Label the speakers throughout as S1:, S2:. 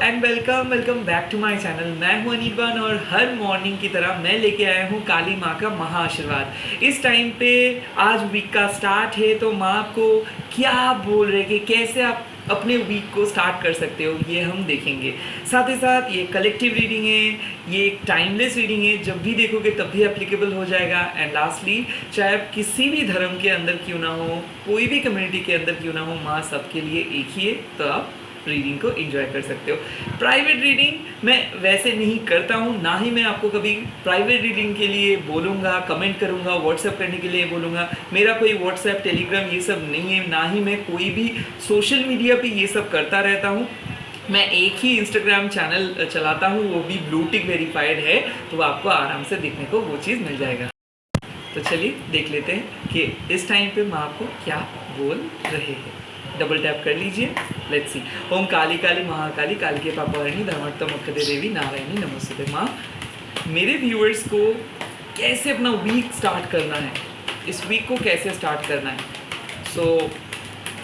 S1: And welcome back to my channel. मैं हूं अनिर्बान और हर मॉर्निंग की तरह मैं लेके आया हूं काली माँ का महा आशीर्वाद। इस टाइम पे आज वीक का स्टार्ट है तो माँ आपको क्या बोल रहे कि कैसे आप अपने वीक को स्टार्ट कर सकते हो ये हम देखेंगे। साथ ही साथ ये कलेक्टिव रीडिंग है, ये एक टाइमलेस रीडिंग है, जब भी देखोगे तब भी एप्लीकेबल हो जाएगा। एंड लास्टली, चाहे आप किसी भी धर्म के अंदर क्यों ना हो, कोई भी कम्युनिटी के अंदर क्यों ना हो, माँ सबके लिए एक ही है, तो आप रीडिंग को एंजॉय कर सकते हो। प्राइवेट रीडिंग मैं वैसे नहीं करता हूँ, ना ही मैं आपको कभी प्राइवेट रीडिंग के लिए बोलूँगा, कमेंट करूँगा, व्हाट्सएप करने के लिए बोलूँगा। मेरा कोई व्हाट्सएप, टेलीग्राम ये सब नहीं है, ना ही मैं कोई भी सोशल मीडिया पे ये सब करता रहता हूँ। मैं एक ही इंस्टाग्राम चैनल चलाता हूँ, वो भी ब्लू टिक वेरीफाइड है, तो आपको आराम से देखने को वो चीज़ मिल जाएगा। तो चलिए देख लेते हैं कि इस टाइम पे माँ आपको क्या बोल रहे हैं। डबल टैप कर लीजिए, लेट्स सी। ओम काली काली महाकाली कालिके पापहरणी धर्मत्तम मुख्यदे देवी नारायणी नमस्ते। माँ, मेरे व्यूअर्स को कैसे अपना वीक स्टार्ट करना है, इस वीक को कैसे स्टार्ट करना है। सो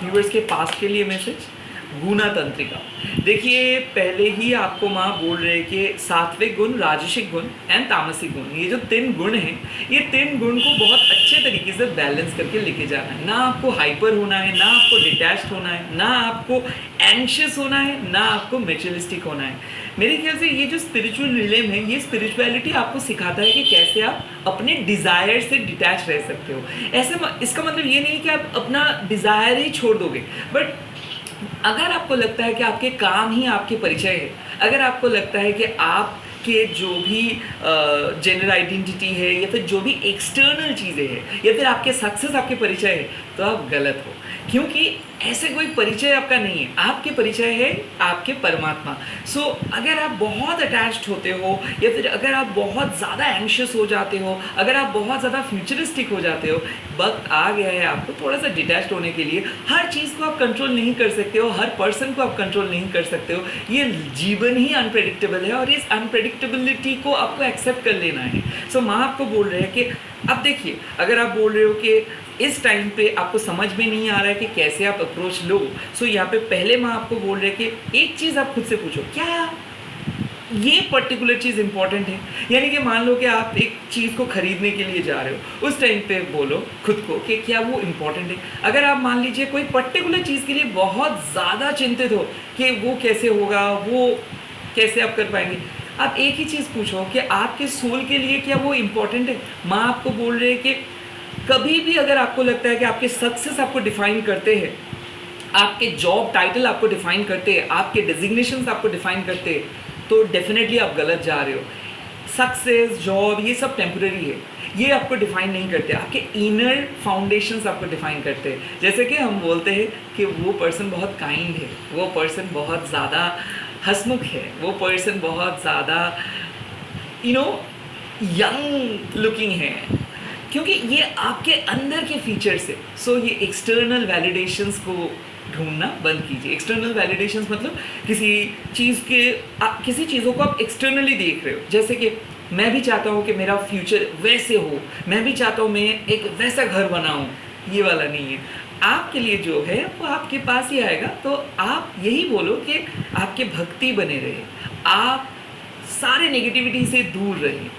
S1: व्यूअर्स के पास के लिए मैसेज गुना तंत्रिका। देखिए, पहले ही आपको माँ बोल रहे हैं कि सात्विक गुण, राजसिक गुण एंड तामसिक गुण, ये जो 3 गुण हैं, ये 3 गुण को बहुत अच्छे तरीके से बैलेंस करके लेके जाना है। ना आपको हाइपर होना है, ना आपको डिटैच्ड होना है, ना आपको एंशियस होना है, ना आपको मेटेरियलिस्टिक होना है। मेरे ख्याल से ये जो स्पिरिचुअल रिलेम है, ये स्पिरिचुअलिटी आपको सिखाता है कि कैसे आप अपने डिज़ायर से डिटैच रह सकते हो। ऐसे इसका मतलब ये नहीं कि आप अपना डिज़ायर ही छोड़ दोगे, बट अगर आपको लगता है कि आपके काम ही आपके परिचय है, अगर आपको लगता है कि आपके जो भी जेंडर आइडेंटिटी है या फिर जो भी एक्सटर्नल चीज़ें हैं या फिर आपके सक्सेस आपके परिचय है, तो आप गलत हो। क्योंकि ऐसे कोई परिचय आपका नहीं है, आपके परिचय है आपके परमात्मा। सो अगर आप बहुत अटैच्ड होते हो या फिर अगर आप बहुत ज़्यादा एंशियस हो जाते हो, अगर आप बहुत ज़्यादा फ्यूचरिस्टिक हो जाते हो, वक्त आ गया है आपको थोड़ा सा डिटैच्ड होने के लिए। हर चीज़ को आप कंट्रोल नहीं कर सकते हो, हर पर्सन को आप कंट्रोल नहीं कर सकते हो। ये जीवन ही अनप्रेडिक्टेबल है और इस अनप्रेडिक्टेबिलिटी को आपको एक्सेप्ट कर लेना है। सो माँ आपको बोल रहे हैं कि अब देखिए, अगर आप बोल रहे हो कि इस टाइम पे आपको समझ में नहीं आ रहा है कि कैसे आप अप्रोच लो, सो यहाँ पे पहले माँ आपको बोल रहे हैं कि एक चीज़ आप खुद से पूछो, क्या ये पर्टिकुलर चीज़ इंपॉर्टेंट है। यानी कि मान लो कि आप एक चीज़ को खरीदने के लिए जा रहे हो, उस टाइम पे बोलो खुद को कि क्या वो इम्पॉर्टेंट है। अगर आप मान लीजिए कोई पर्टिकुलर चीज़ के लिए बहुत ज़्यादा चिंतित हो कि वो कैसे होगा, वो कैसे आप कर पाएंगे, आप एक ही चीज़ पूछो कि आपके सोल के लिए क्या वो इम्पॉर्टेंट है। माँ आपको बोल रहे हैं कि कभी भी अगर आपको लगता है कि आपके सक्सेस आपको डिफाइन करते हैं, आपके जॉब टाइटल आपको डिफाइन करते हैं, आपके डेजिग्नेशंस आपको डिफाइन करते हैं, तो डेफिनेटली आप गलत जा रहे हो। सक्सेस, जॉब, ये सब टेम्पररी है, ये आपको डिफाइन नहीं करते। आपके इनर फाउंडेशंस आपको डिफाइन करते हैं। जैसे कि हम बोलते हैं कि वो पर्सन बहुत काइंड है, वो पर्सन बहुत ज़्यादा हंसमुख है, वो पर्सन बहुत ज़्यादा यंग लुकिंग है, क्योंकि ये आपके अंदर के फीचर्स है। सो ये एक्सटर्नल वैलिडेशंस को ढूंढना बंद कीजिए। एक्सटर्नल वैलिडेशंस मतलब किसी चीज़ों को आप एक्सटर्नली देख रहे हो। जैसे कि मैं भी चाहता हूँ कि मेरा फ्यूचर वैसे हो, मैं भी चाहता हूँ मैं एक वैसा घर बनाऊँ, ये वाला नहीं है। आपके लिए जो है वो आपके पास ही आएगा। तो आप यही बोलो कि आपके भक्ति बने रहे, आप सारे नेगेटिविटी से दूर रहें,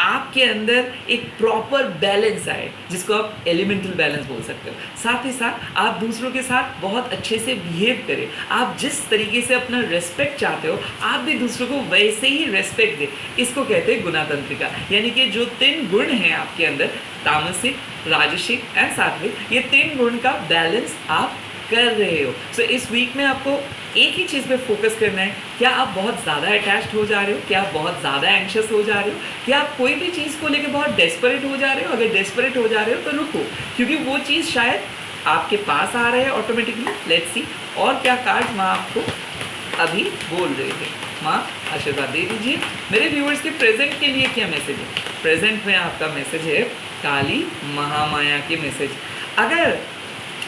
S1: आपके अंदर एक प्रॉपर बैलेंस आए, जिसको आप एलिमेंटल बैलेंस बोल सकते हो। साथ ही साथ आप दूसरों के साथ बहुत अच्छे से बिहेव करें। आप जिस तरीके से अपना रेस्पेक्ट चाहते हो, आप भी दूसरों को वैसे ही रेस्पेक्ट दें। इसको कहते हैं गुणातंत्रिका। यानी कि जो 3 गुण हैं आपके अंदर, तामसिक, राजसिक एंड सात्विक, ये 3 गुण का बैलेंस आप कर रहे हो। सो इस वीक में आपको एक ही चीज़ पे फोकस करना है। क्या आप बहुत ज़्यादा अटैच्ड हो जा रहे हो? क्या आप बहुत ज़्यादा एंशियस हो जा रहे हो? क्या आप कोई भी चीज़ को लेकर बहुत डेस्परेट हो जा रहे हो? अगर डेस्परेट हो जा रहे हो तो रुको, क्योंकि वो चीज़ शायद आपके पास आ रहा है ऑटोमेटिकली। लेट्स सी और क्या कार्ड माँ आपको अभी बोल रहे थे। माँ आशीर्वाद दे दीजिए। मेरे व्यूअर्स के प्रेजेंट के लिए क्या मैसेज है? प्रेजेंट में आपका मैसेज है काली महामाया के मैसेज। अगर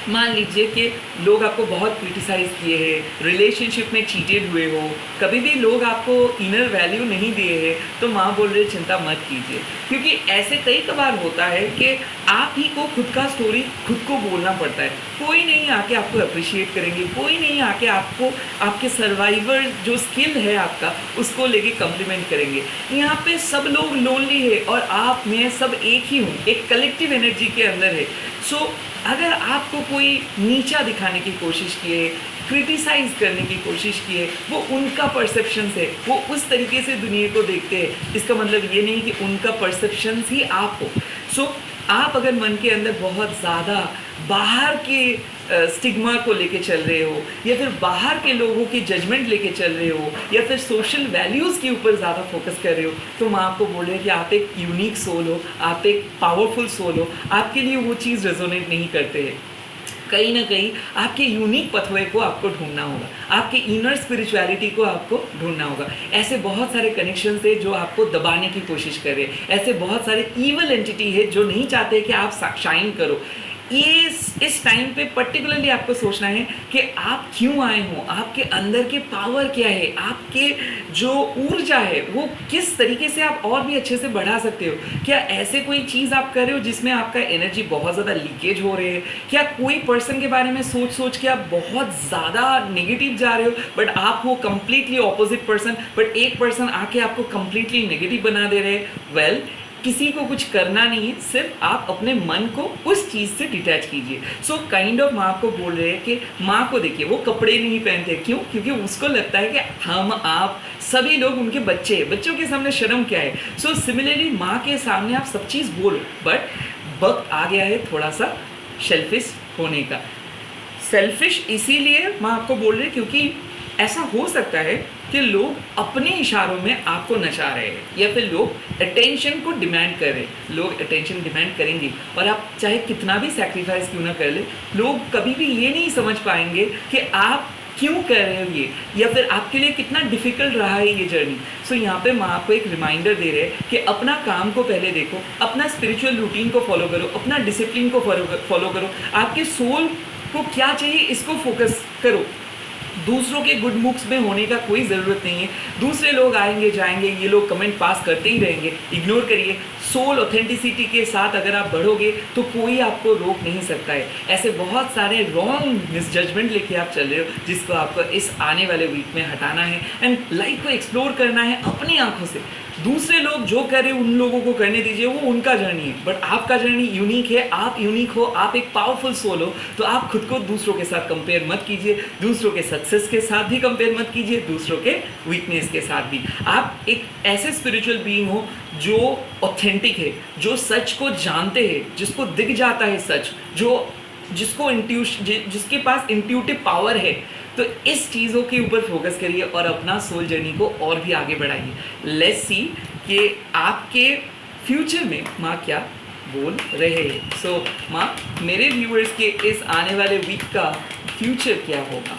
S1: मान लीजिए कि लोग आपको बहुत क्रिटिसाइज़ किए हैं, रिलेशनशिप में चीटेड हुए हो, कभी भी लोग आपको इनर वैल्यू नहीं दिए हैं, तो माँ बोल रही है चिंता मत कीजिए, क्योंकि ऐसे कई कबार होता है कि आप ही को खुद का स्टोरी खुद को बोलना पड़ता है। कोई नहीं आके आपको अप्रिशिएट करेंगे, कोई नहीं आके आपको आपके सर्वाइवर जो स्किल है आपका उसको लेके कम्प्लीमेंट करेंगे। यहाँ पे सब लोग लोनली है और आप मैं सब एक ही हूँ, एक कलेक्टिव एनर्जी के अंदर है। सो अगर आपको कोई नीचा दिखाने की कोशिश किए, क्रिटिसाइज़ करने की कोशिश किए, वो उनका परसेप्शंस है, वो उस तरीके से दुनिया को देखते हैं, इसका मतलब ये नहीं कि उनका परसेप्शंस ही आप हो। सो आप अगर मन के अंदर बहुत ज़्यादा बाहर के स्टिग्मा को लेके चल रहे हो, या फिर बाहर के लोगों की जजमेंट लेके चल रहे हो, या फिर सोशल वैल्यूज़ के ऊपर ज़्यादा फोकस कर रहे हो, तो मैं आपको बोल रही हूँ कि आप एक यूनिक सोल हो, आप एक पावरफुल सोल हो, आपके लिए वो चीज़ रेजोनेट नहीं करते हैं। कहीं ना कहीं आपके यूनिक पथवे को आपको ढूंढना होगा, आपके इनर स्पिरिचुअलिटी को आपको ढूंढना होगा। ऐसे बहुत सारे कनेक्शन है जो आपको दबाने की कोशिश कर रहे हैं, ऐसे बहुत सारे ईवल एंटिटी है जो नहीं चाहते कि आप शाइन करो। ये इस टाइम पे पर्टिकुलरली आपको सोचना है कि आप क्यों आए हो, आपके अंदर के पावर क्या है, आपके जो ऊर्जा है वो किस तरीके से आप और भी अच्छे से बढ़ा सकते हो। क्या ऐसे कोई चीज़ आप कर रहे हो जिसमें आपका एनर्जी बहुत ज़्यादा लीकेज हो रही है? क्या कोई पर्सन के बारे में सोच सोच के आप बहुत ज़्यादा नेगेटिव जा रहे हो, बट आप हो कंप्लीटली ऑपोजिट पर्सन, बट एक पर्सन आके आपको कंप्लीटली नेगेटिव बना दे रहे हैं? वेल, किसी को कुछ करना नहीं है, सिर्फ आप अपने मन को उस चीज़ से डिटैच कीजिए। सो काइंड ऑफ माँ को बोल रहे हैं कि माँ को देखिए वो कपड़े नहीं पहनते, क्यों? क्योंकि उसको लगता है कि हम आप सभी लोग उनके बच्चे हैं, बच्चों के सामने शर्म क्या है। सो सिमिलरली माँ के सामने आप सब चीज़ बोलो, बट वक्त आ गया है थोड़ा सा सेल्फिश होने का। सेल्फिश इसीलिए माँ आपको बोल रही है क्योंकि ऐसा हो सकता है कि लोग अपने इशारों में आपको नचा रहे हैं, या फिर लोग अटेंशन को डिमांड कर रहे हैं। लोग अटेंशन डिमांड करेंगे और आप चाहे कितना भी सैक्रिफाइस क्यों ना कर ले, लोग कभी भी ये नहीं समझ पाएंगे कि आप क्यों कर रहे हो ये, या फिर आपके लिए कितना डिफिकल्ट रहा है ये जर्नी। सो यहाँ पे माँ आपको एक रिमाइंडर दे रहे हैं कि अपना काम को पहले देखो, अपना स्पिरिचुअल रूटीन को फॉलो करो, अपना डिसिप्लिन को फॉलो करो, आपके सोल को क्या चाहिए इसको फोकस करो। दूसरों के गुड बुक्स में होने का कोई ज़रूरत नहीं है। दूसरे लोग आएंगे जाएंगे, ये लोग कमेंट पास करते ही रहेंगे, इग्नोर करिए। सोल ऑथेंटिसिटी के साथ अगर आप बढ़ोगे तो कोई आपको रोक नहीं सकता है। ऐसे बहुत सारे रॉन्ग मिसजजमेंट लेके आप चल रहे हो जिसको आपको इस आने वाले वीक में हटाना है एंड लाइफ को एक्सप्लोर करना है अपनी आंखों से। दूसरे लोग जो कर रहे हैं उन लोगों को करने दीजिए, वो उनका जर्नी है, बट आपका जर्नी यूनिक है। आप यूनिक हो, आप एक पावरफुल सोल हो, तो आप खुद को दूसरों के साथ कंपेयर मत कीजिए, दूसरों के सक्सेस के साथ भी कंपेयर मत कीजिए, दूसरों के वीकनेस के साथ भी। आप एक ऐसे स्पिरिचुअल बीइंग हो जो ऑथेंटिक है, जो सच को जानते हैं, जिसको दिख जाता है सच, जिसके पास इंट्यूटिव पावर है। तो इस चीज़ों के ऊपर फोकस करिए और अपना सोल जर्नी को और भी आगे बढ़ाइए। लेट्स सी कि आपके फ्यूचर में माँ क्या बोल रहे हैं। सो माँ, मेरे व्यूअर्स के इस आने वाले वीक का फ्यूचर क्या होगा?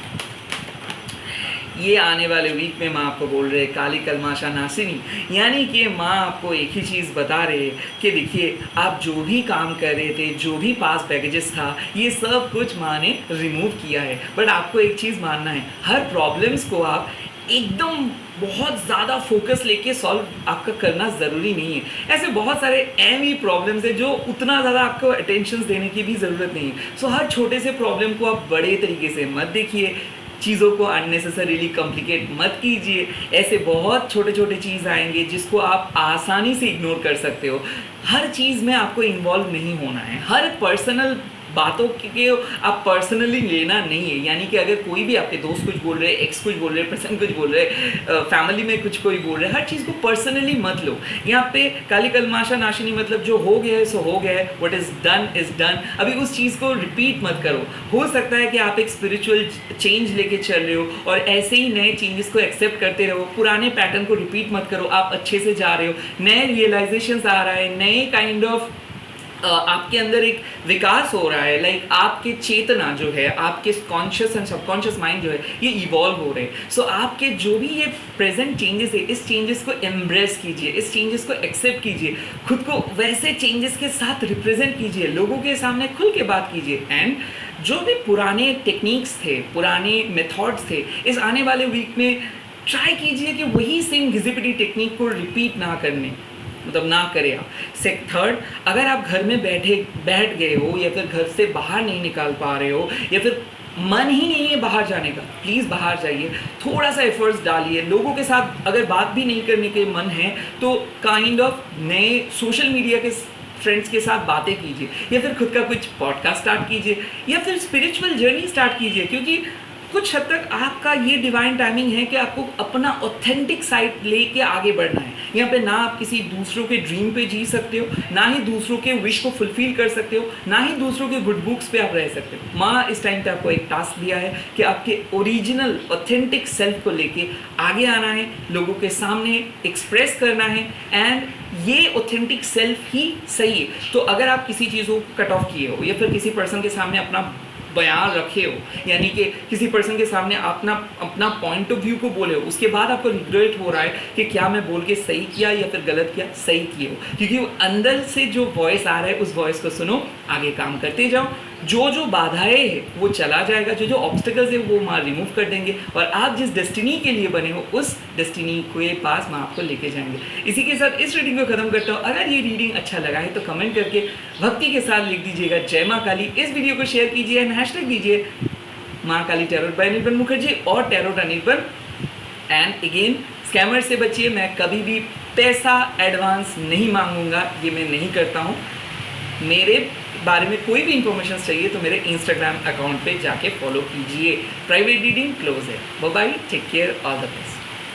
S1: ये आने वाले वीक में माँ आपको बोल रहे हैं काली कलमाशा नासिनी, यानी कि माँ आपको एक ही चीज़ बता रहे हैं कि देखिए आप जो भी काम कर रहे थे, जो भी पास पैकेजेस था, ये सब कुछ माँ ने रिमूव किया है। बट आपको एक चीज़ मानना है, हर प्रॉब्लम्स को आप एकदम बहुत ज़्यादा फोकस लेके सॉल्व आपका करना ज़रूरी नहीं है। ऐसे बहुत सारे अहम प्रॉब्लम्स है जो उतना ज़्यादा आपको अटेंशन देने की भी ज़रूरत नहीं है। सो हर छोटे से प्रॉब्लम को आप बड़े तरीके से मत देखिए, चीज़ों को अननेसेसरीली कॉम्प्लिकेट मत कीजिए। ऐसे बहुत छोटे छोटे चीज़ आएंगे जिसको आप आसानी से इग्नोर कर सकते हो। हर चीज़ में आपको इन्वॉल्व नहीं होना है, हर पर्सनल बातों के आप पर्सनली लेना नहीं है। यानी कि अगर कोई भी आपके दोस्त कुछ बोल रहे हैं, एक्स कुछ बोल रहे हैं, पर्सन कुछ बोल रहे हैं, फैमिली में कुछ कोई बोल रहे हैं, हर चीज़ को पर्सनली मत लो। यहाँ पे काली कलमाशा नाशिनी मतलब जो हो गया है सो हो गया है, what is done is done. अभी उस चीज़ को रिपीट मत करो। हो सकता है कि आप एक स्पिरिचुअल चेंज लेके चल रहे हो और ऐसे ही नए चेंजेस को एक्सेप्ट करते रहो, पुराने पैटर्न को रिपीट मत करो। आप अच्छे से जा रहे हो, नए रियलाइजेशंस आ रहा है, नए काइंड ऑफ आपके अंदर एक विकास हो रहा है। लाइक आपके चेतना जो है, आपके कॉन्शियस एंड सबकॉन्शियस माइंड जो है, ये इवॉल्व हो रहे हैं। सो आपके जो भी ये प्रेजेंट चेंजेस है, इस चेंजेस को एम्ब्रेस कीजिए, इस चेंजेस को एक्सेप्ट कीजिए, खुद को वैसे चेंजेस के साथ रिप्रेजेंट कीजिए, लोगों के सामने खुल के बात कीजिए एंड जो भी पुराने टेक्निक्स थे, पुराने मेथड्स थे, इस आने वाले वीक में ट्राई कीजिए कि वही सेम घिसी-पिटी टेक्निक को रिपीट ना करने, मतलब ना करें आप। थर्ड, अगर आप घर में बैठ गए हो या फिर घर से बाहर नहीं निकाल पा रहे हो या फिर मन ही नहीं है बाहर जाने का, प्लीज़ बाहर जाइए, थोड़ा सा एफर्ट्स डालिए। लोगों के साथ अगर बात भी नहीं करने के मन है तो काइंड ऑफ नए सोशल मीडिया के फ्रेंड्स के साथ बातें कीजिए या फिर खुद का कुछ पॉडकास्ट स्टार्ट कीजिए या फिर स्पिरिचुअल जर्नी स्टार्ट कीजिए, क्योंकि कुछ हद तक आपका ये डिवाइन टाइमिंग है कि आपको अपना ऑथेंटिक साइड लेके आगे बढ़ना है। यहाँ पे ना आप किसी दूसरों के ड्रीम पे जी सकते हो, ना ही दूसरों के विश को फुलफिल कर सकते हो, ना ही दूसरों के गुड बुक्स पे आप रह सकते हो। माँ इस टाइम पे आपको एक टास्क दिया है कि आपके ओरिजिनल ऑथेंटिक सेल्फ को लेके आगे आना है, लोगों के सामने एक्सप्रेस करना है, एंड ये ऑथेंटिक सेल्फ ही सही है। तो अगर आप किसी चीज़ को कट ऑफ किए हो या फिर किसी पर्सन के सामने अपना बयान रखे हो, यानी कि किसी पर्सन के सामने अपना पॉइंट ऑफ व्यू को बोले हो, उसके बाद आपको रिग्रेट हो रहा है कि क्या मैं बोल के सही किया या फिर गलत किया, सही किए हो, क्योंकि वो अंदर से जो वॉइस आ रहा है उस वॉइस को सुनो, आगे काम करते जाओ। जो बाधाएं है वो चला जाएगा, जो ऑब्स्टिकल्स है वो माँ रिमूव कर देंगे और आप जिस डेस्टिनी के लिए बने हो उस डेस्टिनी के पास माँ आपको लेके जाएंगे। इसी के साथ इस रीडिंग को खत्म करता हूँ। अगर ये रीडिंग अच्छा लगा है तो कमेंट करके भक्ति के साथ लिख दीजिएगा जय माँ काली। इस वीडियो को शेयर कीजिए एंड हैशटैग दीजिए माँ काली टैरोट बाय अनिर्बन मुखर्जी और tarot Anirban. And again, scammer से बचिए, मैं कभी भी पैसा एडवांस नहीं मांगूंगा, ये मैं नहीं करता हूँ। मेरे बारे में कोई भी इंफॉर्मेशन चाहिए तो मेरे इंस्टाग्राम अकाउंट पे जाके फॉलो कीजिए। प्राइवेट रीडिंग क्लोज है। Bye bye, take care, all the best.